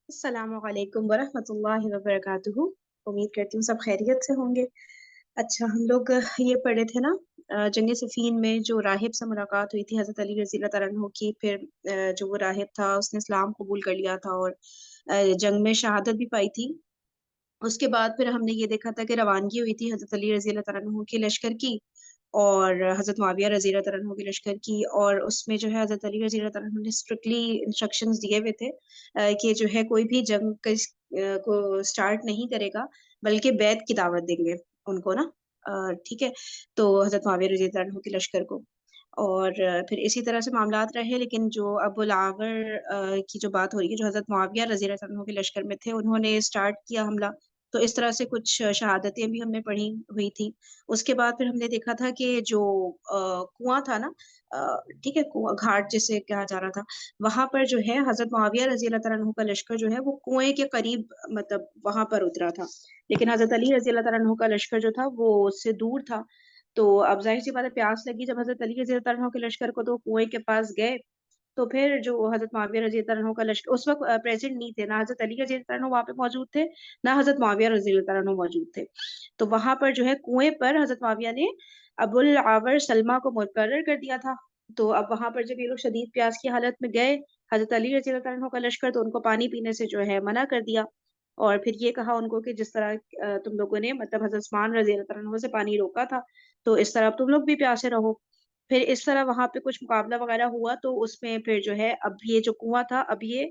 السلام علیکم ورحمۃ اللہ وبرکاتہ۔ امید کرتی ہوں سب خیریت سے ہوں گے۔ اچھا، ہم لوگ یہ پڑھے تھے نا، جنگ صفین میں جو راہب سے ملاقات ہوئی تھی حضرت علی رضی اللہ تعالیٰ عنہ کی، پھر جو وہ راہب تھا اس نے اسلام قبول کر لیا تھا اور جنگ میں شہادت بھی پائی تھی۔ اس کے بعد پھر ہم نے یہ دیکھا تھا کہ روانگی ہوئی تھی حضرت علی رضی اللہ تعالیٰ عنہ کے لشکر کی اور حضرت معاویہ رضی اللہ تعالیٰ عنہ کے لشکر کی، اور اس میں جو ہے حضرت علی رضی اللہ تعالیٰ عنہ نے اسٹرکٹلی انسٹرکشنز دیے ہوئے تھے کہ جو ہے کوئی بھی جنگ کو سٹارٹ نہیں کرے گا، بلکہ بیعت کی دعوت دیں گے ان کو نا۔ ٹھیک ہے، تو حضرت معاویہ رضی اللہ عنہ کے لشکر کو، اور پھر اسی طرح سے معاملات رہے، لیکن جو ابو العاور کی جو بات ہو رہی ہے، جو حضرت معاویہ رضی اللہ عنہ کے لشکر میں تھے، انہوں نے سٹارٹ کیا حملہ، تو اس طرح سے کچھ شہادتیں بھی ہم نے پڑھی ہوئی تھی۔ اس کے بعد پھر ہم نے دیکھا تھا کہ جو کنواں تھا نا، ٹھیک ہے، کنواں گھاٹ جسے کہا جا رہا تھا، وہاں پر جو ہے حضرت معاویہ رضی اللہ تعالیٰ عنہ کا لشکر جو ہے وہ کنویں کے قریب، مطلب وہاں پر اترا تھا، لیکن حضرت علی رضی اللہ تعالیٰ عنہ کا لشکر جو تھا وہ اس سے دور تھا۔ تو اب ظاہر سی بات ہے، پیاس لگی جب حضرت علی رضی اللہ تعالیٰ عنہ کے لشکر کو، تو کنویں کے پاس گئے، تو پھر جو حضرت معاویہ رضی اللہ عنہ کا لشکر اس وقت پریزنٹ نہیں تھے، نہ حضرت علی رضی اللہ عنہ وہاں پہ موجود تھے، نہ حضرت معاویہ رضی اللہ عنہ موجود تھے۔ تو وہاں پر جو ہے کنویں پر حضرت معاویہ نے ابو العاور سلمہ کو مقرر کر دیا تھا۔ تو اب وہاں پر جب یہ لوگ شدید پیاس کی حالت میں گئے، حضرت علی رضی اللہ عنہ کا لشکر، تو ان کو پانی پینے سے جو ہے منع کر دیا، اور پھر یہ کہا ان کو کہ جس طرح تم لوگوں نے مطلب حضرت عثمان رضی اللہ عنہ سے پانی روکا تھا، تو اس طرح تم لوگ بھی پیاسے رہو۔ پھر اس طرح وہاں پہ کچھ مقابلہ وغیرہ ہوا، تو اس میں پھر جو ہے اب یہ جو کنواں تھا، اب یہ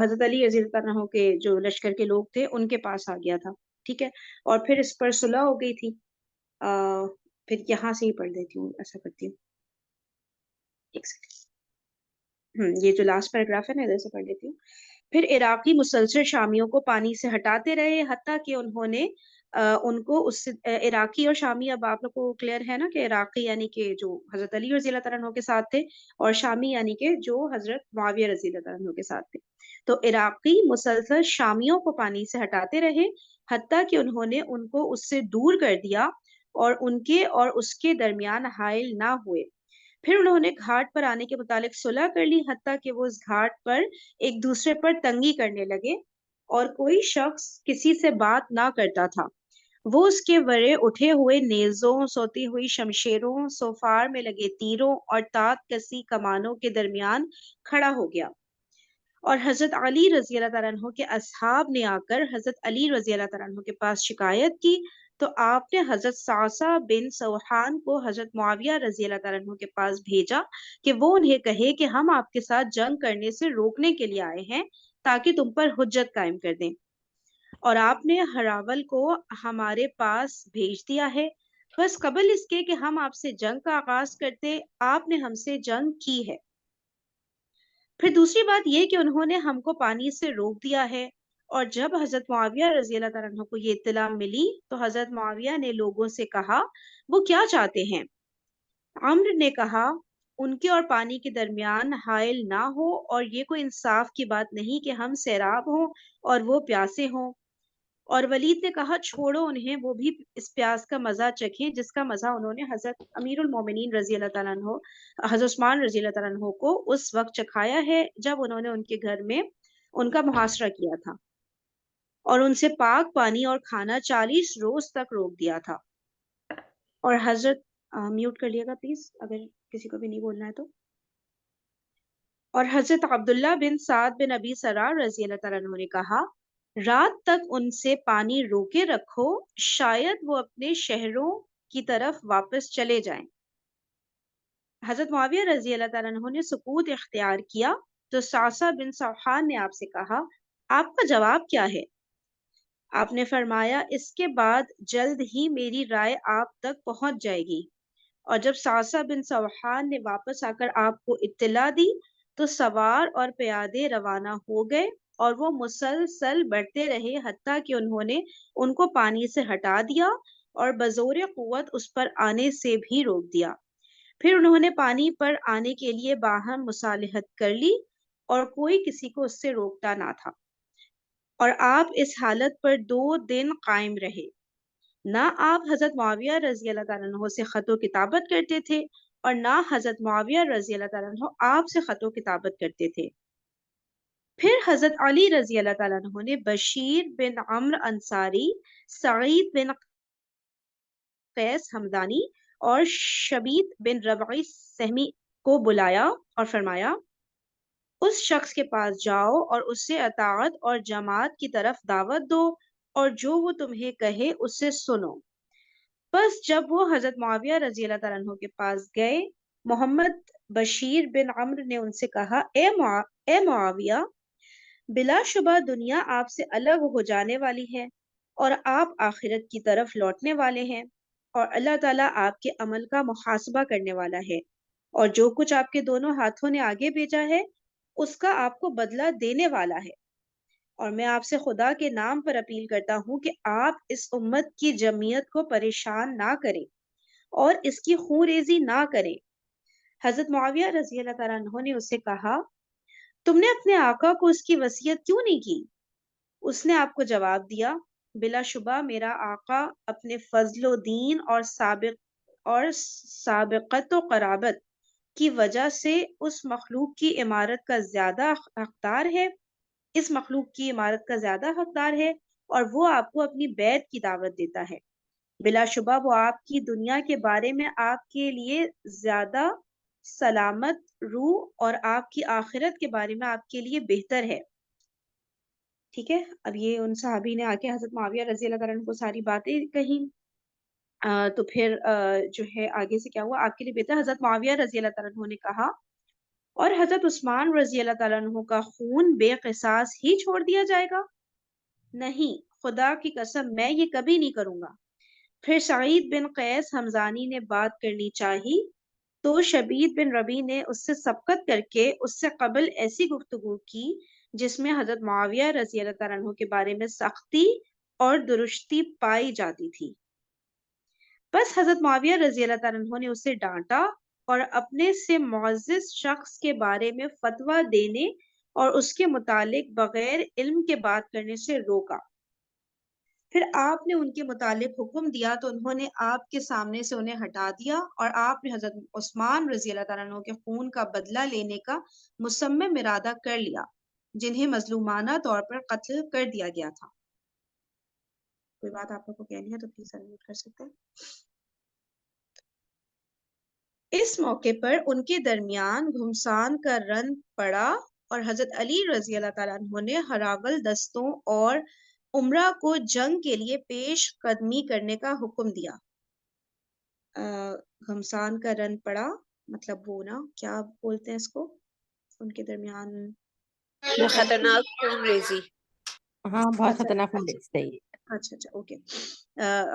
حضرت علی رضی اللہ عنہ کے جو لشکر کے لوگ تھے ان کے پاس آ گیا تھا۔ ٹھیک ہے، اور پھر اس پر صلح ہو گئی تھی۔ پھر یہاں سے ہی پڑھ دیتی ہوں، ایسا کرتی ہوں، ایک سیکنڈ۔ یہ جو لاسٹ پیراگراف ہے نا، ادھر سے پڑھ لیتی ہوں۔ پھر عراقی مسلسل شامیوں کو پانی سے ہٹاتے رہے، حتیٰ کہ انہوں نے ان کو اس سے عراقی اور شامی، اب آپ لوگ کو کلیئر ہے نا کہ عراقی یعنی کہ جو حضرت علی رضی اللہ تعالیٰ عنہ کے ساتھ تھے، اور شامی یعنی کہ جو حضرت معاویہ رضی اللہ تعالیٰ عنہ کے ساتھ تھے۔ تو عراقی مسلسل شامیوں کو پانی سے ہٹاتے رہے، حتیٰ کہ انہوں نے ان کو اس سے دور کر دیا اور ان کے اور اس کے درمیان حائل نہ ہوئے۔ پھر انہوں نے گھاٹ پر آنے کے متعلق صلح کر لی، حتیٰ کہ وہ اس گھاٹ پر ایک دوسرے پر تنگی کرنے لگے، اور کوئی شخص کسی سے بات نہ کرتا تھا۔ وہ اس کے ورے اٹھے ہوئے نیزوں، سوتی ہوئی شمشیروں، سوفار میں لگے تیروں اور تات کسی کمانوں کے درمیان کھڑا ہو گیا، اور حضرت علی رضی اللہ تعالیٰ عنہ کے اصحاب نے آ کر حضرت علی رضی اللہ تعالیٰ عنہ کے پاس شکایت کی، تو آپ نے حضرت صعصع بن سوحان کو حضرت معاویہ رضی اللہ تعالیٰ عنہ کے پاس بھیجا کہ وہ انہیں کہے کہ ہم آپ کے ساتھ جنگ کرنے سے روکنے کے لیے آئے ہیں، تاکہ تم پر حجت قائم کر دیں، اور آپ نے ہراول کو ہمارے پاس بھیج دیا ہے، بس قبل اس کے کہ ہم آپ سے جنگ کا آغاز کرتے، آپ نے ہم سے جنگ کی ہے۔ پھر دوسری بات یہ کہ انہوں نے ہم کو پانی سے روک دیا ہے، اور جب حضرت معاویہ رضی اللہ تعالیٰ عنہ کو یہ اطلاع ملی، تو حضرت معاویہ نے لوگوں سے کہا وہ کیا چاہتے ہیں؟ عمرو نے کہا ان کے اور پانی کے درمیان حائل نہ ہو، اور یہ کوئی انصاف کی بات نہیں کہ ہم سیراب ہوں اور وہ پیاسے ہوں۔ اور ولید نے کہا چھوڑو انہیں، وہ بھی اس پیاس کا مزہ چکھیں جس کا مزہ انہوں نے حضرت امیر المومنین رضی اللہ تعالیٰ عنہ، حضرت عثمان رضی اللہ تعالیٰ عنہ کو اس وقت چکھایا ہے جب انہوں نے ان کے گھر میں ان کا محاصرہ کیا تھا، اور ان سے پاک پانی اور کھانا 40 روز تک روک دیا تھا۔ اور حضرت میوٹ کر لیے گا پلیز اگر کسی کو بھی نہیں بولنا ہے تو۔ اور حضرت عبداللہ بن سعد بن ابی سرار رضی اللہ تعالیٰ عنہ نے کہا رات تک ان سے پانی روکے رکھو، شاید وہ اپنے شہروں کی طرف واپس چلے جائیں۔ حضرت معاویہ رضی اللہ تعالیٰ عنہ نے سکوت اختیار کیا، تو صعصع بن سوحان نے آپ سے کہا آپ کا جواب کیا ہے؟ آپ نے فرمایا اس کے بعد جلد ہی میری رائے آپ تک پہنچ جائے گی۔ اور جب صعصع بن سوحان نے واپس آ کر آپ کو اطلاع دی، تو سوار اور پیادے روانہ ہو گئے، اور وہ مسلسل بڑھتے رہے حتیٰ کہ انہوں نے ان کو پانی سے ہٹا دیا اور بزور قوت اس پر آنے سے بھی روک دیا۔ پھر انہوں نے پانی پر آنے کے لیے باہم مصالحت کر لی، اور کوئی کسی کو اس سے روکتا نہ تھا، اور آپ اس حالت پر 2 دن قائم رہے۔ نہ آپ حضرت معاویہ رضی اللہ تعالیٰ عنہ سے خط و کتابت کرتے تھے، اور نہ حضرت معاویہ رضی اللہ تعالیٰ عنہ آپ سے خط و کتابت کرتے تھے۔ پھر حضرت علی رضی اللہ تعالیٰ عنہ نے بشیر بن عمرو انصاری، سعید بن قیس حمدانی اور شبیب بن ربعی سہمی کو بلایا اور فرمایا اس شخص کے پاس جاؤ اور اس سے اطاعت اور جماعت کی طرف دعوت دو اور جو وہ تمہیں کہے اس سے سنو۔ بس جب وہ حضرت معاویہ رضی اللہ تعالیٰ عنہ کے پاس گئے، محمد بشیر بن عمرو نے ان سے کہا اے معاویہ، بلا شبہ دنیا آپ سے الگ ہو جانے والی ہے اور آپ آخرت کی طرف لوٹنے والے ہیں، اور اللہ تعالیٰ آپ کے عمل کا محاسبہ کرنے والا ہے، اور جو کچھ آپ کے دونوں ہاتھوں نے آگے بھیجا ہے اس کا آپ کو بدلہ دینے والا ہے۔ اور میں آپ سے خدا کے نام پر اپیل کرتا ہوں کہ آپ اس امت کی جمعیت کو پریشان نہ کریں اور اس کی خون ریزی نہ کریں۔ حضرت معاویہ رضی اللہ تعالیٰ عنہ نے اس سے کہا تم نے اپنے آقا کو اس کی وصیت کیوں نہیں کی؟ اس نے آپ کو جواب دیا بلا شبہ میرا آقا اپنے فضل و دین اور سابقت و قرابت کی وجہ سے اس مخلوق کی عمارت کا زیادہ حقدار ہے، اس مخلوق کی عمارت کا زیادہ حقدار ہے، اور وہ آپ کو اپنی بیعت کی دعوت دیتا ہے۔ بلا شبہ وہ آپ کی دنیا کے بارے میں آپ کے لیے زیادہ سلامت روح اور آپ کی آخرت کے بارے میں آپ کے لیے بہتر ہے۔ ٹھیک ہے، اب یہ ان صحابی نے آ کے حضرت معاویہ رضی اللہ تعالیٰ عنہ کو ساری باتیں کہیں، تو پھر جو ہے آگے سے کیا ہوا، آپ کے لیے بہتر۔ حضرت معاویہ رضی اللہ تعالیٰ عنہ نے کہا اور حضرت عثمان رضی اللہ تعالیٰ عنہ کا خون بے قصاص ہی چھوڑ دیا جائے گا؟ نہیں، خدا کی قسم میں یہ کبھی نہیں کروں گا۔ پھر سعید بن قیس حمزانی نے بات کرنی چاہی تو شبیب بن ربی نے اس سے سبقت کر کے اس سے قبل ایسی گفتگو کی جس میں حضرت معاویہ رضی اللہ تعالیٰ عنہ کے بارے میں سختی اور درستی پائی جاتی تھی۔ بس حضرت معاویہ رضی اللہ تعالیٰ عنہ نے اسے ڈانٹا اور اپنے سے معزز شخص کے بارے میں فتویٰ دینے اور اس کے متعلق بغیر علم کے بات کرنے سے روکا۔ پھر آپ نے ان کے متعلق حکم دیا تو انہوں نے آپ کے سامنے سے انہیں ہٹا دیا، اور آپ نے حضرت عثمان رضی اللہ تعالیٰ عنہ کے خون کا بدلہ لینے کا مصمم ارادہ کر لیا، جنہیں مظلومانہ طور پر قتل کر دیا گیا تھا۔ کوئی بات آپ کو کہنی ہے تو پلیز انمیوٹ کر سکتے ہیں۔ اس موقع پر ان کے درمیان گھمسان کا رن پڑا اور حضرت علی رضی اللہ تعالیٰ عنہ نے ہراول دستوں اور عمرہ کو جنگ کے لیے پیش قدمی کرنے کا حکم دیا۔ گھمسان کا رن پڑا مطلب وہ نا کیا بولتے ہیں اس کو، ان کے درمیان خطرناک خون ریزی۔ ہاں بہت اچھا خطرناک ہوں صحیح۔ اچھا اچھا اوکے،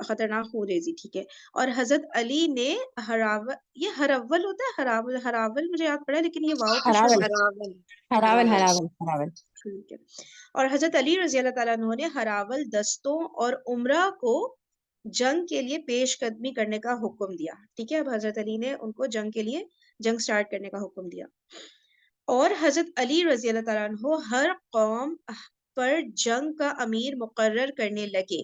خطرناک خون ریزی، ٹھیک ہے۔ اور حضرت علی نے ہراول، یہ ہرول ہوتا ہے، ہراول ہراول مجھے یاد پڑا لیکن یہ واو پہ شروع ہراول ہوتا ہے۔ ہراول ہراول ہراول ٹھیک ہے۔ اور حضرت علی رضی اللہ تعالیٰ عنہ نے ہراول دستوں اور عمرہ کو جنگ کے لیے پیش قدمی کرنے کا حکم دیا۔ ٹھیک ہے، اب حضرت علی نے ان کو جنگ کے لیے جنگ سٹارٹ کرنے کا حکم دیا، اور حضرت علی رضی اللہ تعالیٰ عنہ ہر قوم پر جنگ کا امیر مقرر کرنے لگے،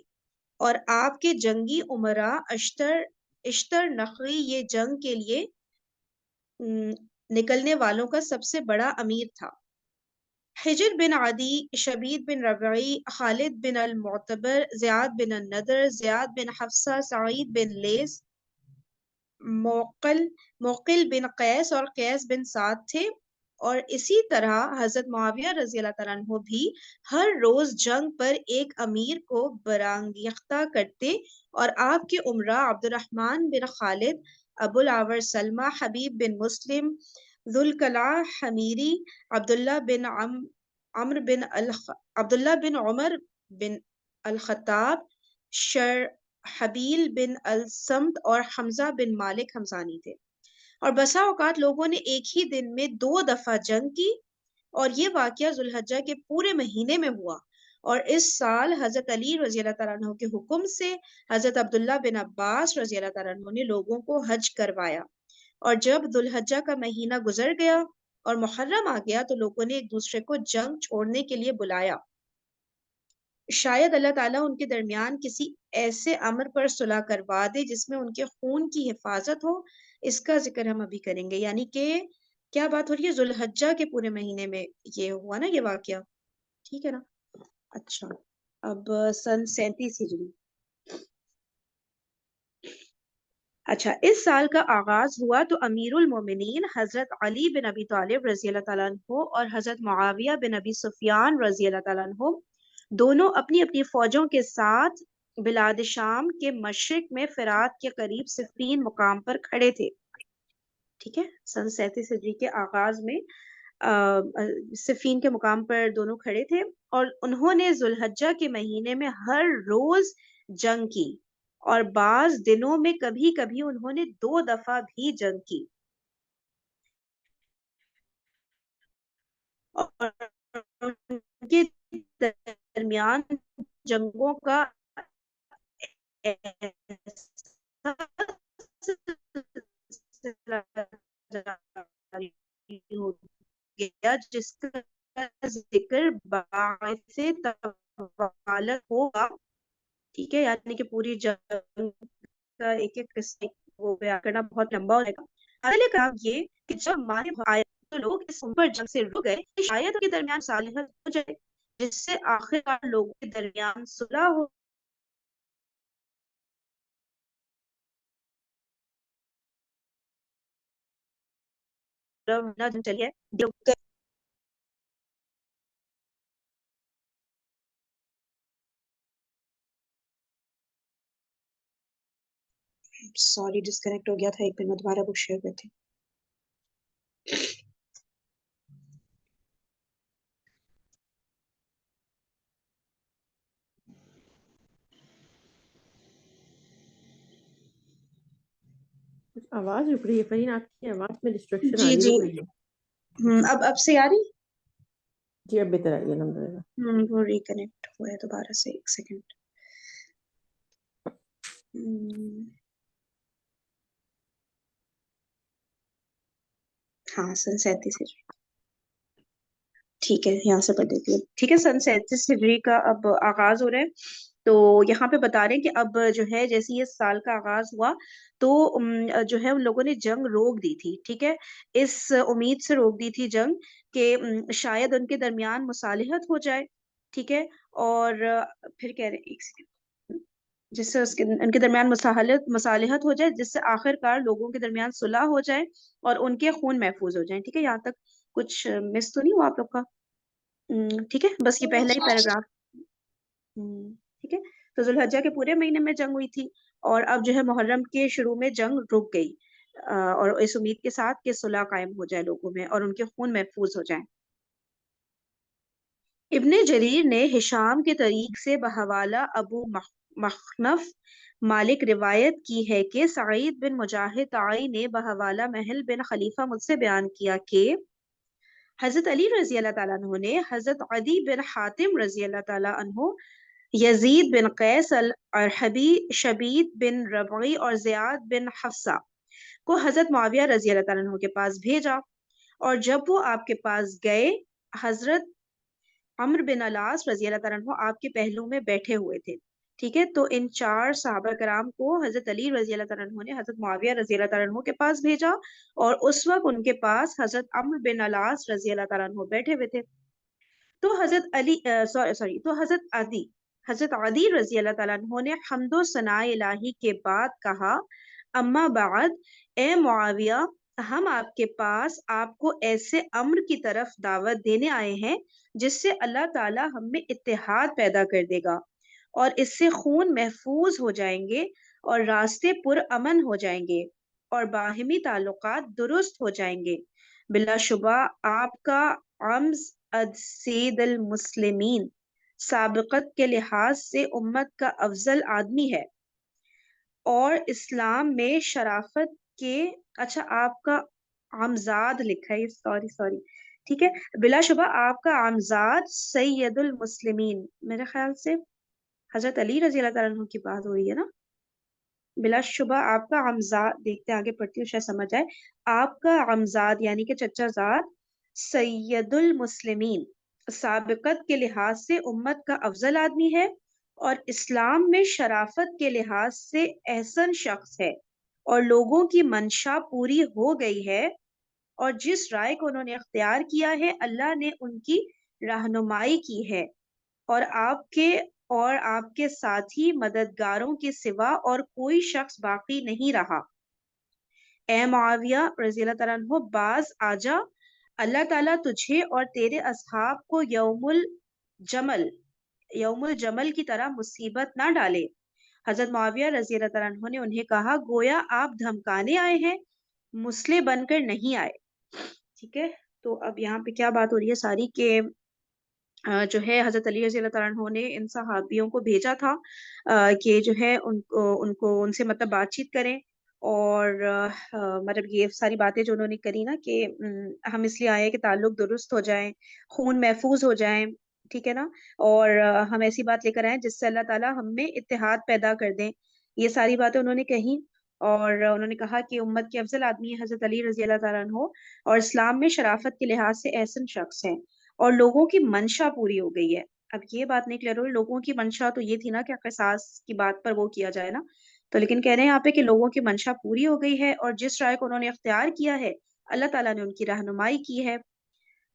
اور آپ کے جنگی امراء اشتر نقی یہ جنگ کے لیے نکلنے والوں کا سب سے بڑا امیر تھا۔ حجر بن عدی، شبید بن ربعی، خالد بن المعتبر، زیاد بن النضر، زیاد بن حفصہ، سعید بن لیس، موقل بن قیس اور قیس بن سعد تھے، اور اسی طرح حضرت معاویہ رضی اللہ تعالیٰ عنہ بھی ہر روز جنگ پر ایک امیر کو برانگیختہ کرتے، اور آپ کے عمراء عبد الرحمن بن خالد، ابو العور سلمہ، حبیب بن مسلم، ذوالکلاء حمیری، عبداللہ بن عمر بن الخطاب، شرحبیل بن السمت اور حمزہ بن مالک حمزانی تھے۔ اور بسا اوقات لوگوں نے ایک ہی دن میں 2 دفعہ جنگ کی، اور یہ واقعہ ذوالحجہ کے پورے مہینے میں ہوا، اور اس سال حضرت علی رضی اللہ تعالیٰ عنہ کے حکم سے حضرت عبداللہ بن عباس رضی اللہ تعالیٰ عنہ نے لوگوں کو حج کروایا، اور جب ذوالحجہ کا مہینہ گزر گیا اور محرم آ گیا تو لوگوں نے ایک دوسرے کو جنگ چھوڑنے کے لیے بلایا۔ شاید اللہ تعالیٰ ان کے درمیان کسی ایسے امر پر صلح کروا دے جس میں ان کے خون کی حفاظت ہو، اس کا ذکر ہم ابھی کریں گے۔ یعنی کہ کیا بات ہو رہی ہے، ذوالحجہ کے پورے مہینے میں یہ ہوا نا یہ واقعہ، ٹھیک ہے نا. اچھا اب سن 37 ہجری. اچھا اس سال کا آغاز ہوا تو امیر المومنین حضرت علی بن ابی طالب رضی اللہ تعالیٰ عنہ اور حضرت معاویہ بن ابی سفیان رضی اللہ تعالیٰ عنہ دونوں اپنی اپنی فوجوں کے ساتھ بلاد شام کے مشرق میں فرات کے قریب صفین مقام پر کھڑے تھے. ٹھیک ہے سن 37 ہجری کے آغاز میں صفین کے مقام پر دونوں کھڑے تھے اور انہوں نے ذوالحجہ کے مہینے میں ہر روز جنگ کی اور بعض دنوں میں کبھی کبھی انہوں نے 2 دفعہ بھی جنگ کی اور ان کے درمیان جنگوں کا ہو گیا جس کا ذکر باعث تفالت ہوگا. ٹھیک ہے یعنی کہ پوری جنگ کا ایک ایک قصہ وہ بیان کرنا بہت لمبا ہو جائے گا. پہلے کام یہ کہ جب ماہ آئے تو لوگ اس پر جنگ سے رک گئے کہ شاید ان کے درمیان صالحت ہو جائے جس سے آخرکار لوگوں کے درمیان صلح ہو. چلیے سوری ڈسکنیکٹ ہو گیا تھا ایک منٹ دوبارہ بک شیئر کرتے. آواز رک رہی ہے فرین، آپ کی آواز میں ڈسٹریکشن آ جی رہی ہے، جی رک رہی ہے. اب سے آ رہی. جی اب بہتر آئی ہے الحمد للہ. وہ ریکنیکٹ ہوا ہے دوبارہ سے ایک سیکنڈ. ہاں سن 37 ہجری. ٹھیک ہے یہاں سے پڑھ دیتی ہوں. ٹھیک ہے سن 37 ہجری کا اب آغاز ہو رہا ہے تو یہاں پہ بتا رہے ہیں کہ اب جو ہے جیسے یہ سال کا آغاز ہوا تو جو ہے ان لوگوں نے جنگ روک دی تھی. ٹھیک ہے اس امید سے روک دی تھی جنگ کہ شاید ان کے درمیان مصالحت ہو جائے. ٹھیک ہے اور پھر کہہ رہے ایک سیکنڈ جس سے ان کے درمیان مصالحت ہو جائے جس سے آخر کار لوگوں کے درمیان صلح ہو جائے اور ان کے خون محفوظ ہو جائیں. ٹھیک ہے یہاں تک کچھ مس تو نہیں ہوا آپ لوگ کا؟ ٹھیک ہے بس یہ پہلا ہی پیراگراف. ٹھیک ہے تو ذوالحجہ کے پورے مہینے میں جنگ ہوئی تھی اور اب جو ہے محرم کے شروع میں جنگ رک گئی اور اس امید کے ساتھ کہ صلح قائم ہو جائے لوگوں میں اور ان کے خون محفوظ ہو جائیں. ابن جریر نے ہشام کے طریق سے بحوالہ ابو مخنف مالک روایت کی ہے کہ سعید بن مجاہد طائی نے بحوالہ محل بن خلیفہ مجھ سے بیان کیا کہ حضرت علی رضی اللہ تعالیٰ عنہ نے حضرت عدی بن حاتم رضی اللہ تعالیٰ عنہ، یزید بن قیس الارحبی، شبید بن ربعی اور زیاد بن حفصہ کو حضرت معاویہ رضی اللہ تعالیٰ عنہ کے پاس بھیجا اور جب وہ آپ کے پاس گئے حضرت عمرو بن العاص رضی اللہ تعالیٰ عنہ آپ کے پہلو میں بیٹھے ہوئے تھے. ٹھیک ہے تو ان 4 صحابہ کرام کو حضرت علی رضی اللہ تعالیٰ عنہ نے حضرت معاویہ رضی اللہ تعالیٰ عنہ کے پاس بھیجا اور اس وقت ان کے پاس حضرت عمرو بن العاص رضی اللہ تعالیٰ عنہ بیٹھے ہوئے تھے. تو حضرت علی تو حضرت علی رضی اللہ تعالیٰ عنہ نے حمد و ثناء الہی کے بعد کہا اما بعد اے معاویہ ہم آپ کے پاس آپ کو ایسے امر کی طرف دعوت دینے آئے ہیں جس سے اللہ تعالیٰ ہم میں اتحاد پیدا کر دے گا اور اس سے خون محفوظ ہو جائیں گے اور راستے پر امن ہو جائیں گے اور باہمی تعلقات درست ہو جائیں گے. بلا شبہ آپ کا عمز سید المسلمین سابقت کے لحاظ سے امت کا افضل آدمی ہے اور اسلام میں شرافت کے آپ کا عمزاد لکھا ہے سوری ٹھیک ہے بلا شبہ آپ کا عمزاد سید المسلمین میرے خیال سے حضرت علی رضی اللہ تعالیٰ عنہ کی بات ہو رہی ہے نا. بلا شبہ آپ کا عمزاد دیکھتے آگے پڑھتی ہوں شاید سمجھ آئے. آپ کا عمزاد یعنی کہ چچا زاد سید المسلمین سابقت کے لحاظ سے امت کا افضل آدمی ہے اور اسلام میں شرافت کے لحاظ سے احسن شخص ہے اور لوگوں کی منشا پوری ہو گئی ہے اور جس رائے کو انہوں نے اختیار کیا ہے اللہ نے ان کی رہنمائی کی ہے اور آپ کے ساتھی مددگاروں کے سوا اور کوئی شخص باقی نہیں رہا۔ اے معاویہ رضی اللہ تعالیٰ عنہ، باز آجا، اللہ تعالیٰ تجھے اور تیرے اصحاب کو یوم الجمل کی طرح مصیبت نہ ڈالے۔ حضرت معاویہ رضی اللہ تعالیٰ عنہ نے انہیں کہا، گویا آپ دھمکانے آئے ہیں، مسلح بن کر نہیں آئے۔ ٹھیک ہے، تو اب یہاں پہ کیا بات ہو رہی ہے ساری کہ جو ہے حضرت علی رضی اللہ تعالیٰ عنہ نے ان صحابیوں کو بھیجا تھا کہ جو ہے ان سے مطلب بات چیت کریں، اور مطلب یہ ساری باتیں جو انہوں نے کری نا کہ ہم اس لیے آئے کہ تعلق درست ہو جائیں، خون محفوظ ہو جائیں، ٹھیک ہے نا، اور ہم ایسی بات لے کر آئیں جس سے اللہ تعالیٰ ہم میں اتحاد پیدا کر دیں۔ یہ ساری باتیں انہوں نے کہیں، اور انہوں نے کہا کہ امت کے افضل آدمی حضرت علی رضی اللہ تعالیٰ عنہ، اور اسلام میں شرافت کے لحاظ سے احسن شخص ہیں، اور لوگوں کی منشا پوری ہو گئی ہے۔ اب یہ بات نہیں کلیئر ہو رہی، لوگوں کی منشا تو یہ تھی نا کہ قصاص کی بات پر وہ کیا جائے نا، تو لیکن کہہ رہے ہیں یہاں پہ کہ لوگوں کی منشا پوری ہو گئی ہے، اور جس رائے کو انہوں نے اختیار کیا ہے اللہ تعالیٰ نے ان کی رہنمائی کی ہے،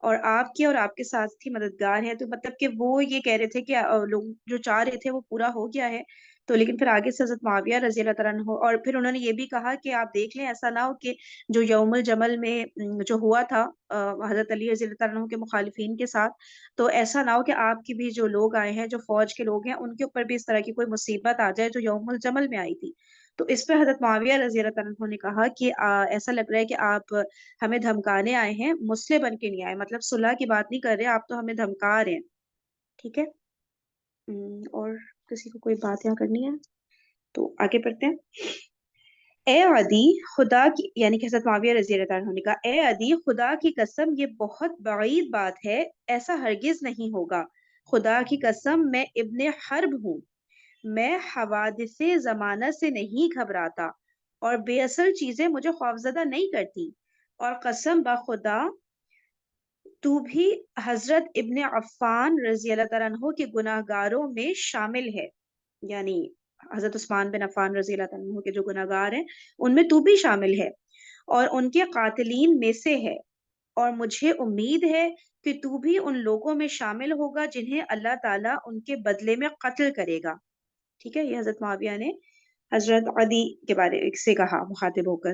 اور آپ کے ساتھی مددگار ہیں۔ تو مطلب کہ وہ یہ کہہ رہے تھے کہ لوگ جو چاہ رہے تھے وہ پورا ہو گیا ہے، تو لیکن پھر آگے سے حضرت معاویہ رضی اللہ تعالیٰ عنہ، اور پھر انہوں نے یہ بھی کہا کہ آپ دیکھ لیں ایسا نہ ہو کہ جو یوم الجمل میں جو ہوا تھا حضرت علی رضی اللہ تعالیٰ عنہ کے مخالفین کے ساتھ، تو ایسا نہ ہو کہ آپ کی بھی جو لوگ آئے ہیں، جو فوج کے لوگ ہیں، ان کے اوپر بھی اس طرح کی کوئی مصیبت آ جائے جو یوم الجمل میں آئی تھی۔ تو اس پہ حضرت معاویہ رضی اللہ تعالیٰ عنہ نے کہا کہ ایسا لگ رہا ہے کہ آپ ہمیں دھمکانے آئے ہیں، مسلح بن کے نہیں آئے، مطلب صلح کی بات نہیں کر رہے، آپ تو ہمیں دھمکا رہے ہیں۔ ٹھیک ہے، اور کسی کو کوئی بات یہاں کرنی ہے تو آگے بڑھتے ہیں۔ اے عدی خدا کی، یعنی کہ حضرت معاویہ رضی اللہ عنہ نے کہا، اے عدی خدا کی قسم یہ بہت بعید بات ہے، ایسا ہرگز نہیں ہوگا۔ خدا کی قسم میں ابن حرب ہوں، میں حوادث زمانہ سے نہیں گھبراتا، اور بے اصل چیزیں مجھے خوفزدہ نہیں کرتی، اور قسم بخدا تو بھی حضرت ابن عفان رضی اللہ تعالیٰ عنہ کے گناہ گاروں میں شامل ہے، یعنی حضرت عثمان بن عفان رضی اللہ تعالیٰ عنہ کے جو گناہ گار ہیں ان میں تو بھی شامل ہے، اور ان کے قاتلین میں سے ہے، اور مجھے امید ہے کہ تو بھی ان لوگوں میں شامل ہوگا جنہیں اللہ تعالیٰ ان کے بدلے میں قتل کرے گا۔ ٹھیک ہے، یہ حضرت معاویہ نے حضرت عدی کے بارے سے کہا مخاطب ہو کر۔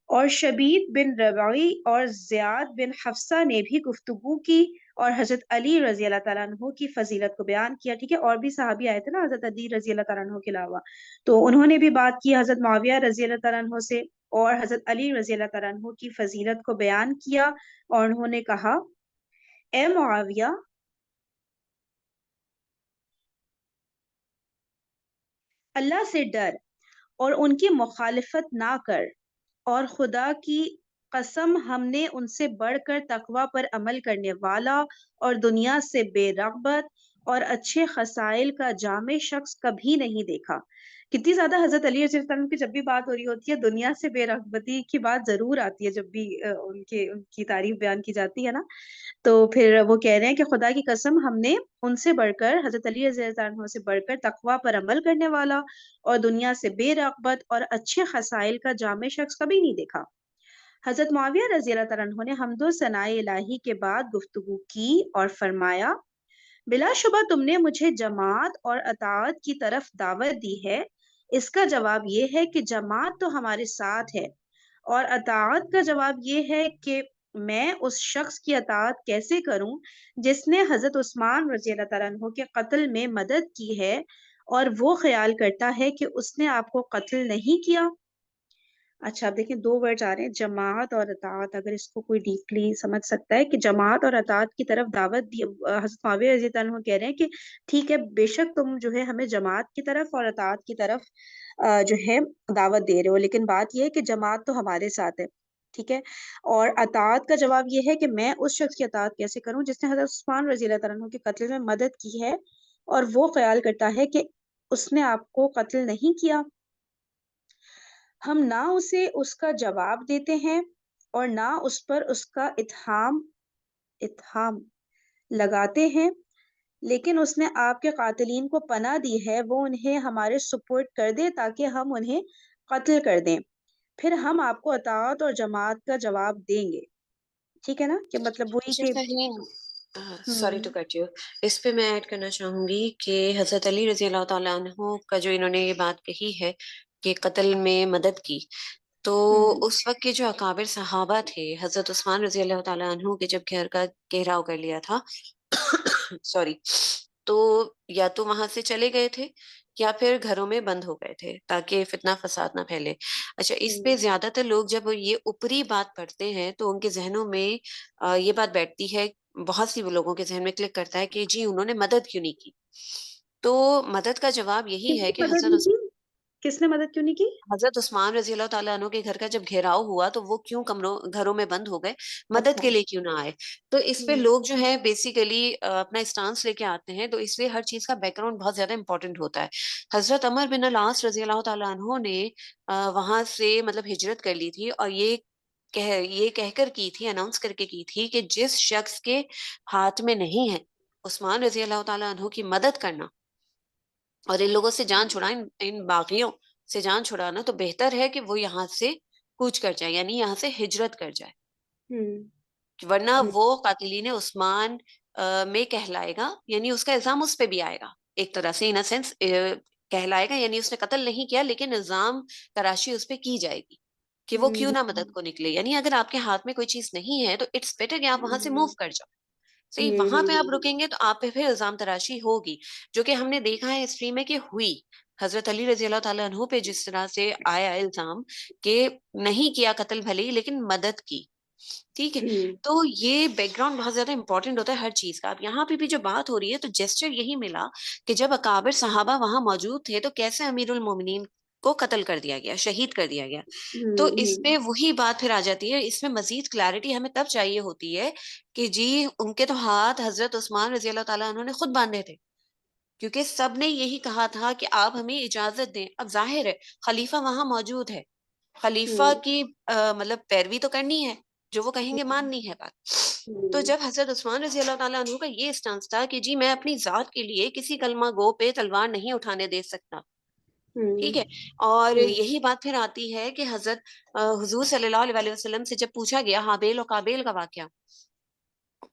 اور شبیب بن ربعی اور زیاد بن حفصہ نے بھی گفتگو کی اور حضرت علی رضی اللہ تعالیٰ عنہ کی فضیلت کو بیان کیا۔ ٹھیک ہے، اور بھی صحابی آئے تھے نا حضرت علی رضی اللہ تعالیٰ عنہ کے علاوہ، تو انہوں نے بھی بات کی حضرت معاویہ رضی اللہ تعالیٰ عنہ سے، اور حضرت علی رضی اللہ تعالیٰ عنہ کی فضیلت کو بیان کیا، اور انہوں نے کہا، اے معاویہ، اللہ سے ڈر اور ان کی مخالفت نہ کر، اور خدا کی قسم ہم نے ان سے بڑھ کر تقوی پر عمل کرنے والا اور دنیا سے بے رغبت اور اچھے خصائل کا جامع شخص کبھی نہیں دیکھا۔ کتنی زیادہ حضرت علی رضی اللہ عنہ کی جب بھی بات ہو رہی ہوتی ہے دنیا سے بے رغبتی کی بات ضرور آتی ہے، جب بھی ان کی تعریف بیان کی جاتی ہے نا، تو پھر وہ کہہ رہے ہیں کہ خدا کی قسم ہم نے ان سے بڑھ کر، حضرت علی رضی اللہ عنہ سے بڑھ کر تقوی پر عمل کرنے والا اور دنیا سے بے رغبت اور اچھے خصائل کا جامع شخص کبھی نہیں دیکھا۔ حضرت معاویہ رضی اللہ تعالیٰ عنہ نے حمد و ثناء الہی کے بعد گفتگو کی اور فرمایا، بلا شبہ تم نے مجھے جماعت اور اطاعت کی طرف دعوت دی ہے۔ اس کا جواب یہ ہے کہ جماعت تو ہمارے ساتھ ہے، اور اطاعت کا جواب یہ ہے کہ میں اس شخص کی اطاعت کیسے کروں جس نے حضرت عثمان رضی اللہ تعالیٰ عنہ کے قتل میں مدد کی ہے، اور وہ خیال کرتا ہے کہ اس نے آپ کو قتل نہیں کیا۔ اچھا اب دیکھیں دو ورڈ آ رہے ہیں، جماعت اور اطاعت، اگر اس کو کوئی ڈیپلی سمجھ سکتا ہے کہ جماعت اور اطاعت کی طرف دعوت دی، حضرت معاویہ رضی اللہ عنہ کہہ رہے ہیں کہ ٹھیک ہے بے شک تم جو ہے ہمیں جماعت کی طرف اور اطاعت کی طرف جو ہے دعوت دے رہے ہو، لیکن بات یہ ہے کہ جماعت تو ہمارے ساتھ ہے، ٹھیک ہے، اور اطاعت کا جواب یہ ہے کہ میں اس شخص کی اطاعت کیسے کروں جس نے حضرت عثمان رضی اللہ تعالیٰ عنہ کے قتل میں مدد کی ہے، اور وہ خیال کرتا ہے کہ اس نے آپ کو قتل نہیں کیا۔ ہم نہ اسے اس کا جواب دیتے ہیں اور نہ اس پر اس کا اتہام لگاتے ہیں، لیکن اس نے آپ کے قاتلین کو پناہ دی ہے، وہ انہیں ہمارے سپرد کر دے تاکہ ہم انہیں قتل کر دیں، پھر ہم آپ کو اطاعت اور جماعت کا جواب دیں گے۔ ٹھیک ہے نا, کہ مطلب وہی کہ سوری ٹو کٹ یو, اس پہ میں ایڈ کرنا چاہوں گی کہ حضرت علی رضی اللہ تعالیٰ عنہ کا جو انہوں نے یہ بات کہی ہے کہ قتل میں مدد کی, تو اس وقت کے جو اکابر صحابہ تھے, حضرت عثمان رضی اللہ تعالیٰ عنہ کے جب گھر کا گھیراؤ کر لیا تھا سوری, تو یا تو وہاں سے چلے گئے تھے یا پھر گھروں میں بند ہو گئے تھے تاکہ فتنہ فساد نہ پھیلے. اچھا, اس پہ زیادہ تر لوگ جب یہ اوپری بات پڑھتے ہیں تو ان کے ذہنوں میں یہ بات بیٹھتی ہے, بہت سی لوگوں کے ذہن میں کلک کرتا ہے کہ جی انہوں نے مدد کیوں نہیں کی. تو مدد کا جواب یہی کس ہے نے کہ مدد نہیں کی, کس نے مدد کیوں نہیں کی؟ حضرت عثمان رضی اللہ تعالیٰ عنہ کے گھر کا جب گھیراؤ ہوا تو وہ کیوں گھروں میں بند ہو گئے, مدد اچھا. کے لیے کیوں نہ آئے. تو اس پہ لوگ جو ہے بیسیکلی اپنا اسٹانس لے کے آتے ہیں, تو اس لیے ہر چیز کا بیک گراؤنڈ بہت زیادہ امپورٹنٹ ہوتا ہے. حضرت عمر بن العاص رضی اللہ تعالیٰ عنہ نے وہاں سے مطلب ہجرت کر لی تھی, اور یہ کہہ کر کی تھی, اناؤنس کر کے کی تھی کہ جس شخص کے ہاتھ میں نہیں ہے عثمان رضی اللہ تعالیٰ عنہ کی مدد کرنا اور ان لوگوں سے جان چھڑائیں, ان باغیوں سے جان چھڑانا, تو بہتر ہے کہ وہ یہاں سے کوچ کر جائے, یعنی یہاں سے ہجرت کر جائے, ورنہ وہ قاتلین عثمان میں کہلائے گا, یعنی اس کا الزام اس پہ بھی آئے گا ایک طرح سے, ان اے سینس کہلائے گا, یعنی اس نے قتل نہیں کیا لیکن الزام تراشی اس پہ کی جائے گی کہ وہ کیوں نہ مدد کو نکلے. یعنی اگر آپ کے ہاتھ میں کوئی چیز نہیں ہے تو اٹس بیٹر کہ آپ وہاں سے موو کر جاؤ. صحیح, وہاں پہ آپ رکیں گے تو آپ پہ پھر الزام تراشی ہوگی, جو کہ ہم نے دیکھا ہے ہسٹری میں کہ ہوئی. حضرت علی رضی اللہ تعالیٰ عنہ پہ جس طرح سے آیا الزام کہ نہیں کیا قتل بھلے ہی لیکن مدد کی, ٹھیک ہے. تو یہ بیک گراؤنڈ بہت زیادہ امپورٹنٹ ہوتا ہے ہر چیز کا. اب یہاں پہ بھی جو بات ہو رہی ہے تو جیسچر یہی ملا کہ جب اکابر صحابہ وہاں موجود تھے تو کیسے امیر المومنین کو قتل کر دیا گیا, شہید کر دیا گیا. تو اس پہ وہی بات پھر آ جاتی ہے, اس میں مزید کلیرٹی ہمیں تب چاہیے ہوتی ہے کہ جی ان کے تو ہاتھ حضرت عثمان رضی اللہ تعالیٰ عنہ نے خود باندھے تھے, کیونکہ سب نے یہی کہا تھا کہ آپ ہمیں اجازت دیں. اب ظاہر ہے خلیفہ وہاں موجود ہے, خلیفہ کی مطلب پیروی تو کرنی ہے, جو وہ کہیں گے ماننی ہے بات. تو جب حضرت عثمان رضی اللہ تعالیٰ عنہ کا یہ اسٹانس تھا کہ جی میں اپنی ذات کے لیے کسی کلمہ گو پہ تلوار نہیں اٹھانے دے سکتا, ٹھیک ہے. اور یہی بات پھر آتی ہے کہ حضرت حضور صلی اللہ علیہ وسلم سے جب پوچھا گیا حابیل اور قابیل کا واقعہ